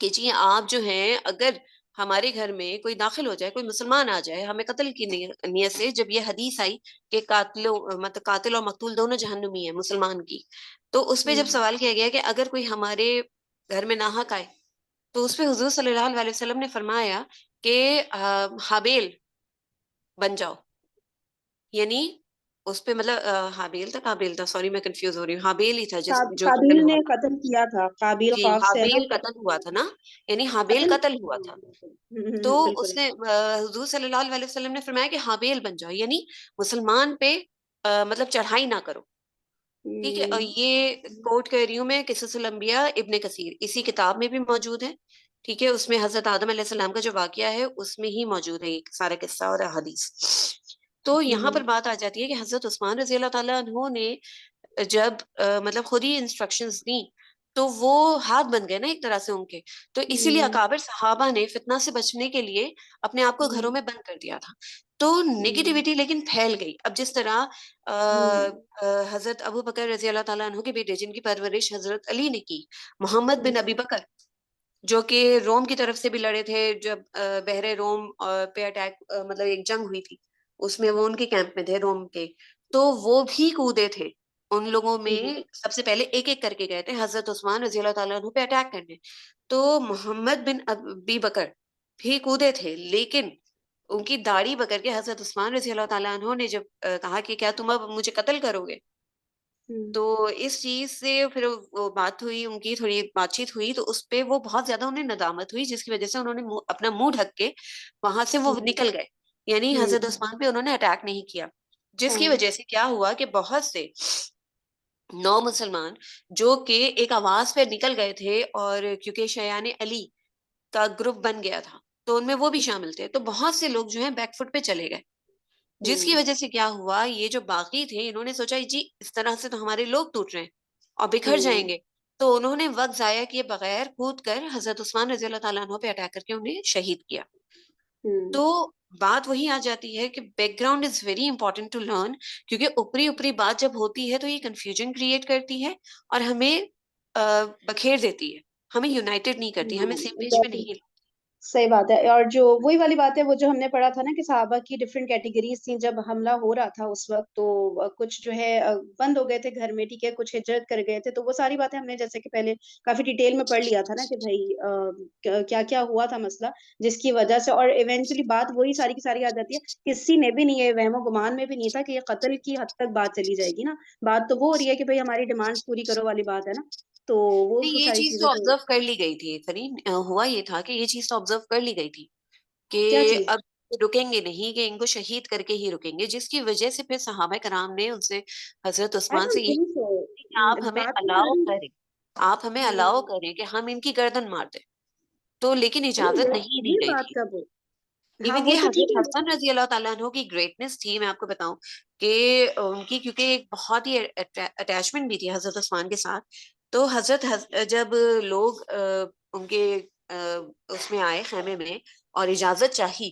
کہ جی آپ جو ہیں اگر ہمارے گھر میں کوئی داخل ہو جائے, کوئی مسلمان آ جائے ہمیں قتل کی نیت سے, جب یہ حدیث آئی کہ قاتل اور مقتول دونوں جہنمی ہیں مسلمان کی, تو اس پہ جب سوال کیا گیا کہ اگر کوئی ہمارے گھر میں ناحق آئے, تو اس پہ حضور صلی اللہ علیہ وسلم نے فرمایا کہ حابیل بن جاؤ, یعنی اس پہ مطلب حابیل تھا قابیل تھا, سوری میں کنفیوز ہو رہی ہوں, حابیل ہی تھا جو قتل قابیل ہوا نے تھا. قتل کیا تھا, قابیل جی قاف سے ہے نا, حابیل قتل ہوا تھا نا, یعنی حابیل قتل. قتل ہوا تھا. تو بالکل. اس نے حضور صلی اللہ علیہ وسلم نے فرمایا کہ حابیل بن جاؤ, یعنی مسلمان پہ مطلب چڑھائی نہ کرو, ٹھیک ہے. اور یہ کوٹ کر رہی ہوں میں قصص الانبیاء ابن کثیر, اسی کتاب میں بھی موجود ہے, ٹھیک ہے. اس میں حضرت آدم علیہ السلام کا جو واقعہ ہے اس میں ہی موجود ہے یہ سارا قصہ اور حدیث. تو یہاں پر بات آ جاتی ہے کہ حضرت عثمان رضی اللہ تعالیٰ عنہ نے جب مطلب خود ہی انسٹرکشنز دی تو وہ ہاتھ بن گئے نا ایک طرح سے ان کے, تو اسی لیے اکابر صحابہ نے فتنہ سے بچنے کے لیے اپنے آپ کو گھروں میں بند کر دیا تھا. تو نیگیٹیوٹی لیکن پھیل گئی. اب جس طرح حضرت ابو بکر رضی اللہ تعالیٰ عنہ کے بیٹے جن کی پرورش حضرت علی نے کی, محمد بن ابی بکر, جو کہ روم کی طرف سے بھی لڑے تھے, جب بحر روم پہ اٹیک مطلب ایک جنگ ہوئی تھی اس میں وہ ان کے کیمپ میں تھے روم کے, تو وہ بھی کودے تھے. ان لوگوں میں سب سے پہلے ایک ایک کر کے گئے تھے حضرت عثمان رضی اللہ تعالیٰ عنہ پہ اٹیک کرنے. تو محمد بن ابی بکر بھی کودے تھے, لیکن ان کی داڑھی پکڑ کے حضرت عثمان رضی اللہ تعالیٰ عنہ نے جب کہا کہ کیا تم اب مجھے قتل کرو گے, تو اس چیز سے پھر وہ بات ہوئی, ان کی تھوڑی بات چیت ہوئی, تو اس پہ وہ بہت زیادہ انہیں ندامت ہوئی, جس کی وجہ سے انہوں نے اپنا منہ ڈھک کے وہاں سے وہ نکل گئے, یعنی حضرت عثمان پہ انہوں نے اٹیک نہیں کیا. جس کی وجہ سے کیا ہوا کہ بہت سے نو مسلمان جو کہ ایک آواز پہ نکل گئے تھے, اور کیونکہ شیعان علی کا گروپ بن گیا تھا تو ان میں وہ بھی شامل تھے, تو بہت سے لوگ جو ہیں بیک فٹ پہ چلے گئے. جس کی وجہ سے کیا ہوا, یہ جو باقی تھے انہوں نے سوچا جی اس طرح سے تو ہمارے لوگ ٹوٹ رہے ہیں اور بکھر جائیں گے, تو انہوں نے وقت ضائع کیے بغیر کود کر حضرت عثمان رضی اللہ تعالیٰ عنہ پہ اٹیک کر کے انہیں شہید کیا. تو بات وہی آ جاتی ہے کہ background is very important to learn, کیونکہ اوپری اوپری بات جب ہوتی ہے تو یہ کنفیوژن کریٹ کرتی ہے اور ہمیں بکھیر دیتی ہے. ہمیں یونائٹڈ نہیں کرتی، ہمیں سیم پیج پہ exactly. نہیں. صحیح بات ہے. اور جو وہی والی بات ہے وہ جو ہم نے پڑھا تھا نا کہ صحابہ کی ڈفرینٹ کیٹیگریز تھیں جب حملہ ہو رہا تھا اس وقت، تو کچھ جو ہے بند ہو گئے تھے گھر میں، ٹھیک ہے، کچھ ہجرت کر گئے تھے. تو وہ ساری باتیں ہم نے جیسے کہ پہلے کافی ڈیٹیل میں پڑھ لیا تھا نا کہ بھائی کیا کیا ہوا تھا مسئلہ جس کی وجہ سے، اور ایونچولی بات وہی ساری کی ساری آ جاتی ہے. کسی نے بھی نہیں، یہ وہم و گمان میں بھی نہیں تھا کہ یہ قتل کی حد تک بات چلی جائے گی نا. بات تو وہ ہو رہی ہے کہ بھائی ہماری ڈیمانڈ پوری کرو والی بات ہے نا. تو وہ نہیں، یہ ساری چیز چیزیں تو تو آبزرو کر لی گئی تھی فرین. ہوا یہ تھا کہ یہ چیز تو آبزرو کر لی گئی تھی کہ کیا چیز. اب رکیں گے نہیں، کہ ان کو شہید کر کے ہی رکیں گے، جس کی وجہ سے پھر صحابہ کرام نے ان سے حضرت I عثمان سے don't یہی think so. کہ آپ ہمیں بات تو الاؤ ساری کریں، آپ ہمیں الاؤ کریں کہ ہم ان کی گردن مار دیں. تو لیکن اجازت نہیں دی یہ گئی بات تھی. کب ہو. ہاں ایون وہ یہ تو ٹھیک حضرت ہے حسن رضی اللہ تعالیٰ عنہ کی گریٹنس تھی. میں آپ کو بتاؤں کہ ان کی کیونکہ ایک بہت ہی اٹیچمنٹ بھی تھی حضرت عثمان کے ساتھ. تو جب لوگ ان کے اس میں آئے خیمے میں اور اجازت چاہی،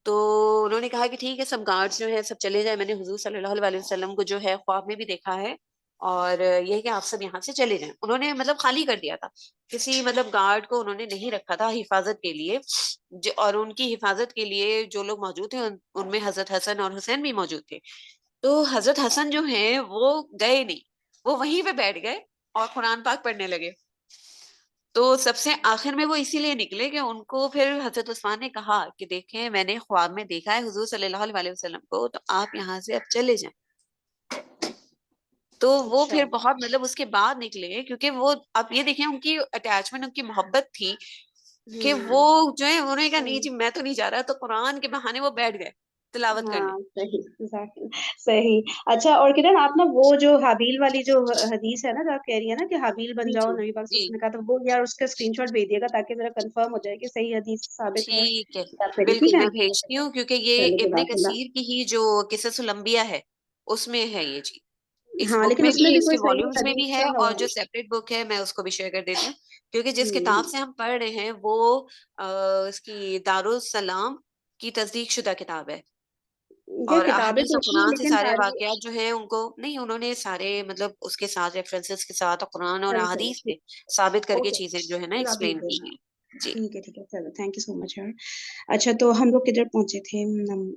تو انہوں نے کہا کہ ٹھیک ہے سب گارڈز جو ہے سب چلے جائیں. میں نے حضور صلی اللہ علیہ وسلم کو جو ہے خواب میں بھی دیکھا ہے، اور یہ کہ آپ سب یہاں سے چلے جائیں. انہوں نے مطلب خالی کر دیا تھا، کسی مطلب گارڈ کو انہوں نے نہیں رکھا تھا حفاظت کے لیے. اور ان کی حفاظت کے لیے جو لوگ موجود تھے ان میں حضرت حسن اور حسین بھی موجود تھے. تو حضرت حسن جو ہیں وہ گئے نہیں، وہ وہیں پہ بیٹھ گئے اور قرآن پاک پڑھنے لگے. تو سب سے آخر میں وہ اسی لیے نکلے کہ ان کو پھر حضرت عثمان نے کہا کہ دیکھیں میں نے خواب میں دیکھا ہے حضور صلی اللہ علیہ وسلم کو، تو آپ یہاں سے اب چلے جائیں. تو وہ اچھا. پھر بہت مطلب اس کے بعد نکلے، کیونکہ وہ اب یہ دیکھیں ان کی اٹیچمنٹ، ان کی محبت تھی کہ وہ جو ہے انہوں نے کہا نہیں جی میں تو نہیں جا رہا. تو قرآن کے بہانے وہ بیٹھ گئے تلاوت کرنے. ہاں صحیح exactly. صحیح. اچھا اور کدھر آپ نا وہ جو حابیل والی جو حدیث ہے نا جو آپ کہہ رہی ہے نا کہ حابیل بن جی جاؤ جی نبی پاک صلی اللہ علیہ جی وسلم نے کہا، تو وہ یار اس کا اسکرین شاٹ بھیج دیے گا تاکہ ذرا کنفرم ہو جائے کہ صحیح حدیث ثابت ہے ٹھیک ہے، یا پھر ٹھیک بالکل ہے. میں بھیجتی ہوں، کیونکہ یہ چلو ابن جزاک اللہ. کثیر کی ہی جو قصص الانبیاء ہے اس میں ہے یہ چیز. اس ہاں بک لیکن میں اس بھی ہے، بھی اس کوئی کے صحیح والیومز میں بھی حدیث ہے، کا اور جو سیپریٹ بک ہے میں اس کو بھی شیئر کر دیتی ہوں. کیونکہ جس کتاب سے ہم پڑھ رہے ہیں وہ اس کی دارالسلام کی تصدیق شدہ کتاب ہے. یہ اور کتابیں احادیث تو اور ہوتی ہیں قرآن سے لیکن سارے ساری واقعات جو ہیں ان کو نہیں، انہوں نے سارے مطلب اس کے ساتھ ریفرنسز کے ساتھ اور قرآن اور چلو چلو احادیث ٹھیک. سے ثابت کر کے اوکے چیزیں جو ہے نا پھر آپ بھیج ایکسپلین کی دینا. ہیں. جی ٹھیک ہے چلو تھینک یو سو مچ یار. اچھا تو ہم لوگ کدھر پہنچے تھے،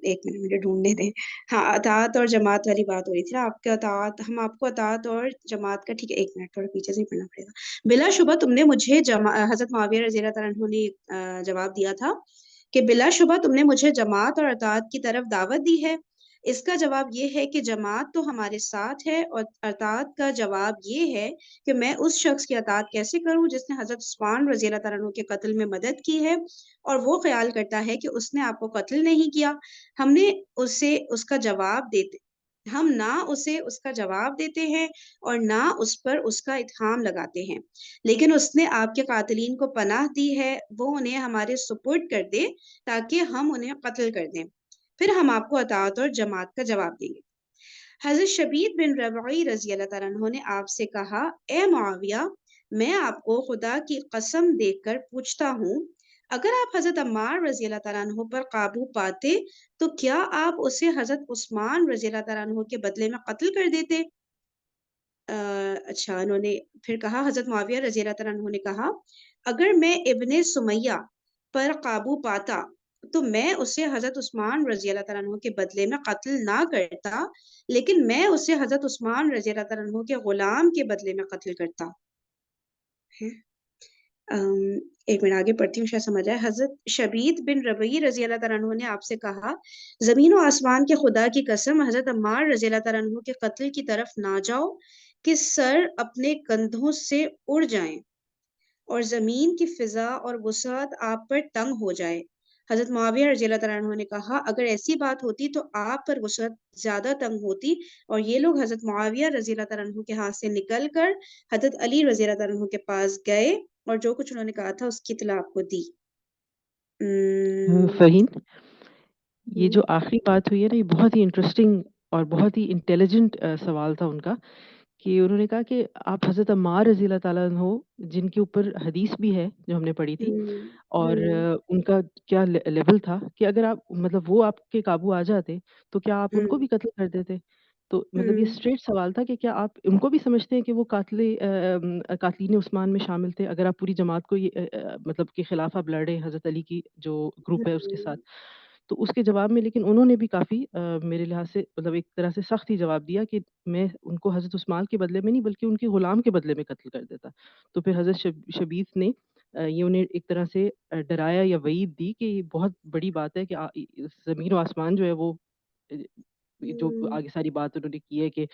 ایک منٹ مجھے ڈھونڈنے دیں. ہاں اطاعت اور جماعت والی بات ہو رہی تھی نا. آپ کے اطاعت، ہم آپ کو اطاعت اور جماعت کا، ٹھیک ہے ایک منٹ تھوڑا پیچھے سے ہی پڑھنا پڑے گا. بلا شبہ تم نے مجھے حضرت معاویہ رضی اللہ تعالیٰ عنہ نے جواب دیا تھا کہ بلا شبہ تم نے مجھے جماعت اور اطاعت کی طرف دعوت دی ہے. اس کا جواب یہ ہے کہ جماعت تو ہمارے ساتھ ہے، اور اطاعت کا جواب یہ ہے کہ میں اس شخص کی اطاعت کیسے کروں جس نے حضرت عثمان رضی اللہ تعالیٰ عنہ کے قتل میں مدد کی ہے اور وہ خیال کرتا ہے کہ اس نے آپ کو قتل نہیں کیا. ہم نے اسے اس کا جواب دیتے ہم نہ اسے اس کا جواب دیتے ہیں اور نہ اس پر اس کا اتہام لگاتے ہیں، لیکن اس نے آپ کے قاتلین کو پناہ دی ہے، وہ انہیں ہمارے سپرد کر دے تاکہ ہم انہیں قتل کر دیں، پھر ہم آپ کو اطاعت اور جماعت کا جواب دیں گے. حضرت شبیب بن ربعی رضی اللہ تعالیٰ عنہ نے آپ سے کہا، اے معاویہ میں آپ کو خدا کی قسم دے کر پوچھتا ہوں، اگر آپ حضرت عمار رضی اللہ تعالیٰ عنہ پر قابو پاتے تو کیا آپ اسے حضرت عثمان رضی اللہ تعالیٰ عنہ کے بدلے میں قتل کر دیتے؟ اچھا انہوں نے پھر کہا، حضرت معاویہ رضی اللہ تعالیٰ عنہ نے کہا، اگر میں ابن سمیہ پر قابو پاتا تو میں اسے حضرت عثمان رضی اللہ تعالیٰ عنہ کے بدلے میں قتل نہ کرتا، لیکن میں اسے حضرت عثمان رضی اللہ تعالیٰ عنہ کے غلام کے بدلے میں قتل کرتا. ایک منٹ آگے پڑھتی ہوں شاید سمجھ آئے. حضرت شبید بن ربعی رضی اللہ تعالیٰ عنہ نے آپ سے کہا، زمین و آسمان کے خدا کی قسم حضرت عمار رضی اللہ تعالیٰ عنہ کے قتل کی طرف نہ جاؤ کہ سر اپنے کندھوں سے اڑ جائیں اور زمین کی فضا اور وسعت آپ پر تنگ ہو جائے. حضرت معاویہ رضی اللہ تعالیٰ عنہ نے کہا، اگر ایسی بات ہوتی تو آپ پر وسعت زیادہ تنگ ہوتی. اور یہ لوگ حضرت معاویہ رضی اللہ تعالیٰ عنہ کے ہاتھ سے نکل کر حضرت علی رضی اللہ تعالیٰ عنہ کے پاس گئے اور جو کچھ انہوں نے کہا تھا اس کی اطلاع آپ کو دی. فہین، یہ جو آخری بات ہوئی ہے نا یہ بہت ہی انٹرسٹنگ اور بہت ہی انٹیلیجنٹ سوال تھا ان کا، کہ انہوں نے کہا کہ آپ حضرت عمار رضی اللہ تعالیٰ عنہ جن کے اوپر حدیث بھی ہے جو ہم نے پڑھی تھی، اور ان کا کیا لیول تھا کہ اگر آپ مطلب وہ آپ کے قابو آ جاتے تو کیا آپ ان کو بھی قتل کر دیتے؟ تو مطلب یہ اسٹریٹ سوال تھا کہ کیا آپ ان کو بھی سمجھتے ہیں کہ وہ قاتلین عثمان میں شامل تھے، اگر آپ پوری جماعت کو مطلب کے خلاف آپ لڑ رہے ہیں حضرت علی کی جو گروپ ہے اس کے ساتھ؟ تو اس کے جواب میں لیکن انہوں نے بھی کافی میرے لحاظ سے مطلب ایک طرح سے سخت ہی جواب دیا کہ میں ان کو حضرت عثمان کے بدلے میں نہیں بلکہ ان کے غلام کے بدلے میں قتل کر دیتا. تو پھر حضرت شبیب نے یہ انہیں ایک طرح سے ڈرایا یا وعید دی کہ یہ بہت بڑی بات ہے کہ زمین و آسمان جو ہے وہ جو آگے ساری بات انہوں نے کی ہے کہ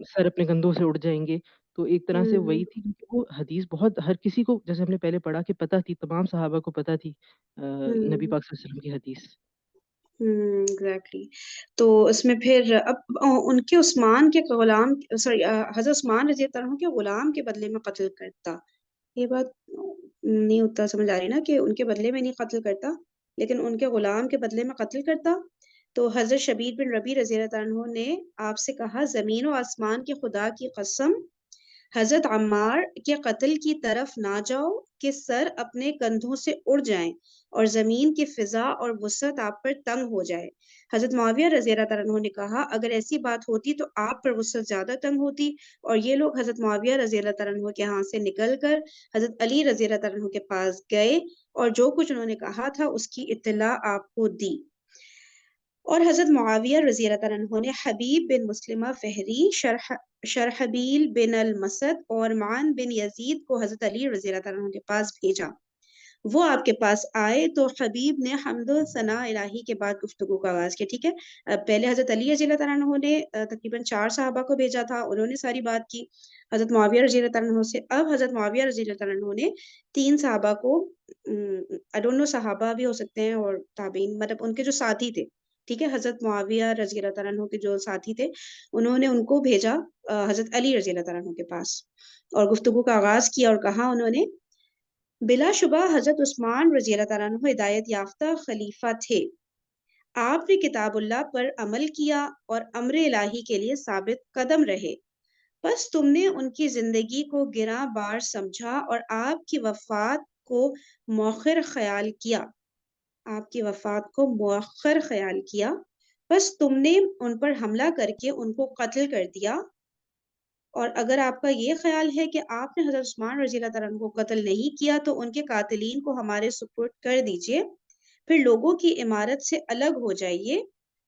سر اپنے کندھوں سے اڑ جائیں گے. تو ایک طرح سے وہی تھی کیونکہ وہ حدیث بہت ہر کسی کو، جیسے ہم نے پہلے پڑھا کہ پتہ تھی، تمام صحابہ کو پتہ تھی نبی پاک صلی اللہ علیہ وسلم کی حدیث. ایگزیکٹلی. تو اس میں پھر اب ان کے عثمان کے غلام، سوری حضرت عثمان رضی اللہ عنہ کے غلام کے بدلے میں قتل کرتا. یہ بات نہیں اتنا سمجھ آ رہی نا کہ ان کے بدلے میں نہیں قتل کرتا لیکن ان کے غلام کے بدلے میں قتل کرتا. تو حضرت شبیر بن ربی رضی اللہ عنہ نے آپ سے کہا زمین و آسمان کے خدا کی قسم حضرت عمار کے قتل کی طرف نہ جاؤ کہ سر اپنے کندھوں سے اڑ جائیں اور زمین کی فضا اور وسعت آپ پر تنگ ہو جائے. حضرت معاویہ رضی اللہ عنہ نے کہا اگر ایسی بات ہوتی تو آپ پر وسعت زیادہ تنگ ہوتی. اور یہ لوگ حضرت معاویہ رضی اللہ عنہ کے ہاں سے نکل کر حضرت علی رضی اللہ عنہ کے پاس گئے اور جو کچھ انہوں نے کہا تھا اس کی اطلاع آپ کو دی. اور حضرت معاویہ رضی اللہ عنہ نے حبیب بن مسلمہ فہری، شرحبیل بن المسد اور معن بن یزید کو حضرت علی رضی اللہ عنہ کے پاس بھیجا. وہ آپ کے پاس آئے تو حبیب نے حمد و ثناء الہی کے بعد گفتگو کا آغاز کیا. ٹھیک ہے، پہلے حضرت علی رضی اللہ عنہ نے تقریباً 4 صحابہ کو بھیجا تھا، انہوں نے ساری بات کی حضرت معاویہ رضی اللہ عنہ سے. اب حضرت معاویہ رضی اللہ عنہ نے 3 صحابہ کو، I don't know صحابہ بھی ہو سکتے ہیں اور تابعین، مطلب ان کے جو ساتھی تھے، ٹھیک ہے، حضرت معاویہ رضی اللہ عنہ کے جو ساتھی تھے انہوں نے ان کو بھیجا حضرت علی رضی اللہ عنہ کے پاس اور گفتگو کا آغاز کیا اور کہا انہوں نے بلا شبہ حضرت عثمان رضی اللہ عنہ ہدایت یافتہ خلیفہ تھے. آپ نے کتاب اللہ پر عمل کیا اور امر الہی کے لیے ثابت قدم رہے. بس تم نے ان کی زندگی کو گراں بار سمجھا اور آپ کی وفات کو مؤخر خیال کیا. آپ کی وفات کو مؤخر خیال کیا. بس تم نے ان پر حملہ کر کے ان کو قتل کر دیا. اور اگر آپ کا یہ خیال ہے کہ آپ نے حضرت عثمان رضی اللہ عنہ کو قتل نہیں کیا تو ان کے قاتلین کو ہمارے سپرد کر دیجئے، پھر لوگوں کی عمارت سے الگ ہو جائیے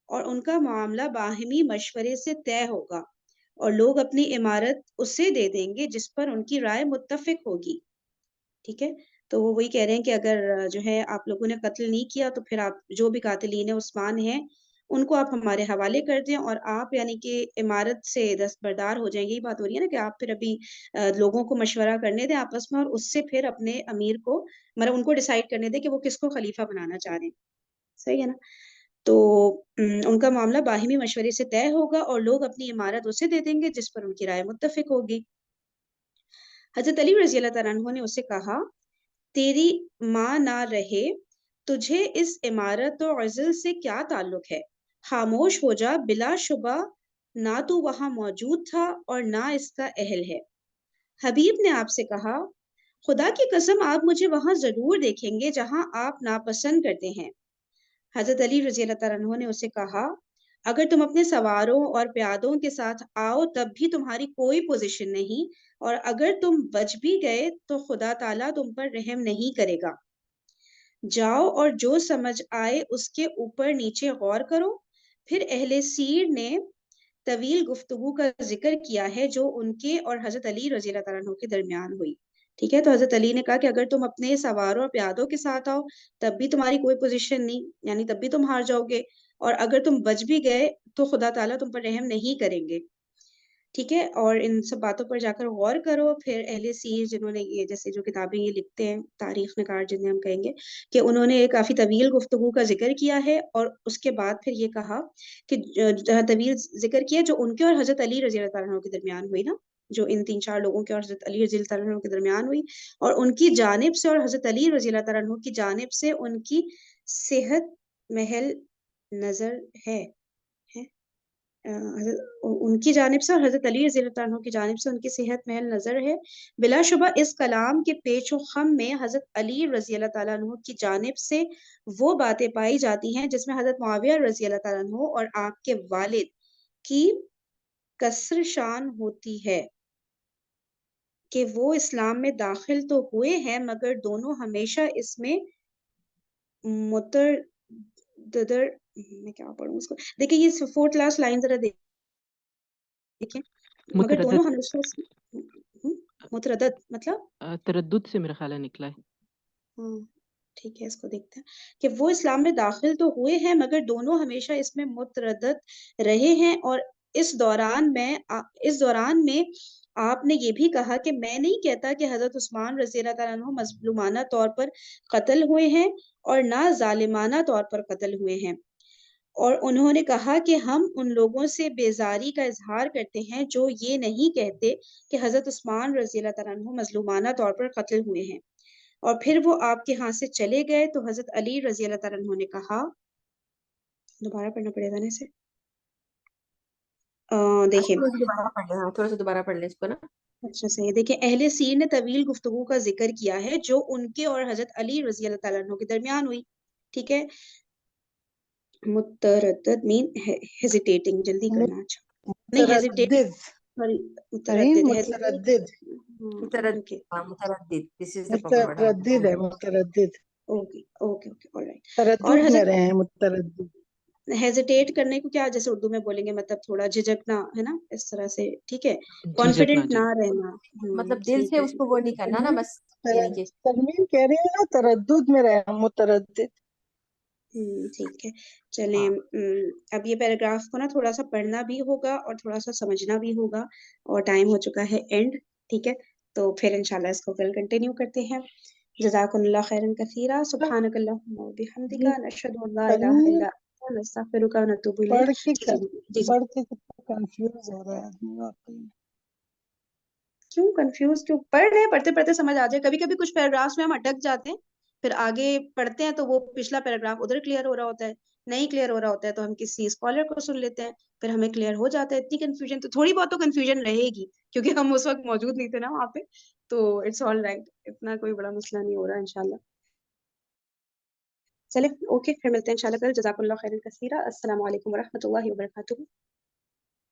اور ان کا معاملہ باہمی مشورے سے طے ہوگا اور لوگ اپنی عمارت اسے دے دیں گے جس پر ان کی رائے متفق ہوگی. ٹھیک ہے، تو وہ وہی کہہ رہے ہیں کہ اگر جو ہے آپ لوگوں نے قتل نہیں کیا تو پھر آپ جو بھی قاتلین عثمان ہیں ان کو آپ ہمارے حوالے کر دیں اور آپ یعنی کہ عمارت سے دستبردار ہو جائیں گے. یہی بات ہو رہی ہے نا کہ آپ پھر ابھی لوگوں کو مشورہ کرنے دیں آپس میں اور اس سے پھر اپنے امیر کو، مطلب ان کو ڈیسائیڈ کرنے دیں کہ وہ کس کو خلیفہ بنانا چاہ رہے ہیں. صحیح ہے نا؟ تو ان کا معاملہ باہمی مشورے سے طے ہوگا اور لوگ اپنی عمارت اسے دے دیں گے جس پر ان کی رائے متفق ہوگی. حضرت علی رضی اللہ عنہ نے اسے کہا تیری ماں نہ رہے، تجھے اس عمارت و عزل سے کیا تعلق ہے؟ خاموش ہو جا، بلا شبہ نہ تو وہاں موجود تھا اور نہ اس کا اہل ہے. حبیب نے آپ سے کہا خدا کی قسم آپ مجھے وہاں ضرور دیکھیں گے جہاں آپ ناپسند کرتے ہیں. حضرت علی رضی اللہ عنہ نے اسے کہا اگر تم اپنے سواروں اور پیادوں کے ساتھ آؤ تب بھی تمہاری کوئی پوزیشن نہیں، اور اگر تم بچ بھی گئے تو خدا تعالیٰ تم پر رحم نہیں کرے گا. جاؤ اور جو سمجھ آئے اس کے اوپر نیچے غور کرو. پھر اہل سیر نے طویل گفتگو کا ذکر کیا ہے جو ان کے اور حضرت علی رضی اللہ عنہ کے درمیان ہوئی. ٹھیک ہے، تو حضرت علی نے کہا کہ اگر تم اپنے سواروں اور پیادوں کے ساتھ آؤ تب بھی تمہاری کوئی پوزیشن نہیں، یعنی تب بھی تم ہار جاؤ گے، اور اگر تم بچ بھی گئے تو خدا تعالیٰ تم پر رحم نہیں کریں گے. ٹھیک ہے، اور ان سب باتوں پر جا کر غور کرو. پھر اہل سیر جنہوں نے یہ جیسے جو کتابیں یہ لکھتے ہیں، تاریخ نگار جنہیں ہم کہیں گے، کہ انہوں نے کافی طویل گفتگو کا ذکر کیا ہے اور اس کے بعد پھر یہ کہا کہ طویل ذکر کیا جو ان کے اور حضرت علی رضی اللہ عنہ کے درمیان ہوئی نا، جو ان 3-4 لوگوں کے اور حضرت علی رضی اللہ عنہ کے درمیان ہوئی، اور ان کی جانب سے اور حضرت علی رضی اللہ عنہ کی جانب سے ان کی صحت محل نظر ہے. ان کی جانب سے اور حضرت علی رضی اللہ عنہ کی جانب سے ان کی صحت محل نظر ہے. بلا شبہ اس کلام کے پیچ و خم میں حضرت علی رضی اللہ تعالیٰ عنہ کی جانب سے وہ باتیں پائی جاتی ہیں جس میں حضرت معاویہ رضی اللہ تعالیٰ عنہ اور آپ کے والد کی کسر شان ہوتی ہے کہ وہ اسلام میں داخل تو ہوئے ہیں مگر دونوں ہمیشہ اس میں متردد، میں کیا پڑھوں اس کو، دیکھیں یہ فورتھ لاسٹ لائن ذرا دیکھیں، مگر دونوں متردد ہمیشہ متردد مطلب تردد سے میرا خیال ہے نکلا ہے. ہاں ٹھیک ہے، اس کو دیکھتے ہیں کہ وہ اسلام میں داخل تو ہوئے ہیں مگر دونوں ہمیشہ اس میں متردد رہے ہیں، اور اس دوران میں آپ نے یہ بھی کہا کہ میں نہیں کہتا کہ حضرت عثمان رضی اللہ تعالیٰ عنہ مظلومانہ طور پر قتل ہوئے ہیں اور نہ ظالمانہ طور پر قتل ہوئے ہیں، اور انہوں نے کہا کہ ہم ان لوگوں سے بیزاری کا اظہار کرتے ہیں جو یہ نہیں کہتے کہ حضرت عثمان رضی اللہ تعالیٰ عنہ مظلومانہ طور پر قتل ہوئے ہیں، اور پھر وہ آپ کے ہاں سے چلے گئے تو حضرت علی رضی اللہ تعالیٰ عنہ نے کہا، دوبارہ پڑھنا پڑے گا نا اسے، دیکھیں تھوڑا سا دوبارہ پڑھ لیں، تھوڑا سا دوبارہ پڑھ لیں اس کو نا. اچھا صحیح ہے، دیکھیں اہل سیر نے طویل گفتگو کا ذکر کیا ہے جو ان کے اور حضرت علی رضی اللہ تعالیٰ عنہ کے درمیان ہوئی. ٹھیک ہے، متردد مین ہیزیٹیٹنگ، جلدی کرنا، اچھا نہیں ہیزیٹیٹنگ، متردد سوری نہیں متردد متردد اوکے متردد، this is the proper word. متردد ہے متردد اوکے اوکے اوکے آلرائٹ. اور تردد میں حضرت رہے ہیں متردد ہیزیٹیٹ کرنے کو کیا جیسے اردو میں بولیں گے مطلب تھوڑا جھجکنا ہے نا، اس طرح سے، ٹھیک ہے، جھجکنا کانفیڈنٹ جی. نہ رہنا. مطلب دل ٹھیک سے ہے، اس کو وہ نہیں کرنا نا، بس یعنی کہ ترمیم کہہ رہے ہیں نا تردد میں رہے ہیں متردد. ٹھیک ہے چلیں. اب یہ پیراگراف کو نا تھوڑا سا پڑھنا بھی ہوگا اور تھوڑا سا سمجھنا بھی ہوگا، اور ٹائم ہو چکا ہے اینڈ. ٹھیک ہے، تو پھر انشاءاللہ اس کو کل کنٹینیو کرتے ہیں. جزاکم اللہ خیرا کثیرا، سبحانک اللہم و بحمدک، نشہد ان لا الہ ترمیم الا انت، نستغفرک و نتوب پڑھ الیک. کے جی پڑھ کے کتنا کنفیوز ہو رہا ہے آدمی واقعی. کیوں کنفیوز کیوں؟ پڑھ رہے ہیں، پڑھتے پڑھتے سمجھ آ جائے. کبھی کبھی کچھ پیراگرافس میں ہم اٹک جاتے ہیں، پھر آگے پڑھتے ہیں تو وہ پچھلا پیراگراف ادھر کلیئر ہو رہا ہوتا ہے، نہیں کلیئر ہو رہا ہوتا ہے تو ہم کسی اسکالر کو سن لیتے ہیں، پھر ہمیں کلیئر ہو جاتا ہے. اتنی کنفیوژن تو تھوڑی بہت تو کنفیوژن رہے گی کیونکہ ہم اس وقت موجود نہیں تھے نا وہاں پہ، تو اٹس آل رائٹ، اتنا کوئی بڑا مسئلہ نہیں ہو رہا انشاءاللہ. چلے اوکے، پھر ملتے ہیں انشاءاللہ کل. جزاک اللہ خیر کثیرا. السلام علیکم ورحمۃ اللہ وبرکاتہ.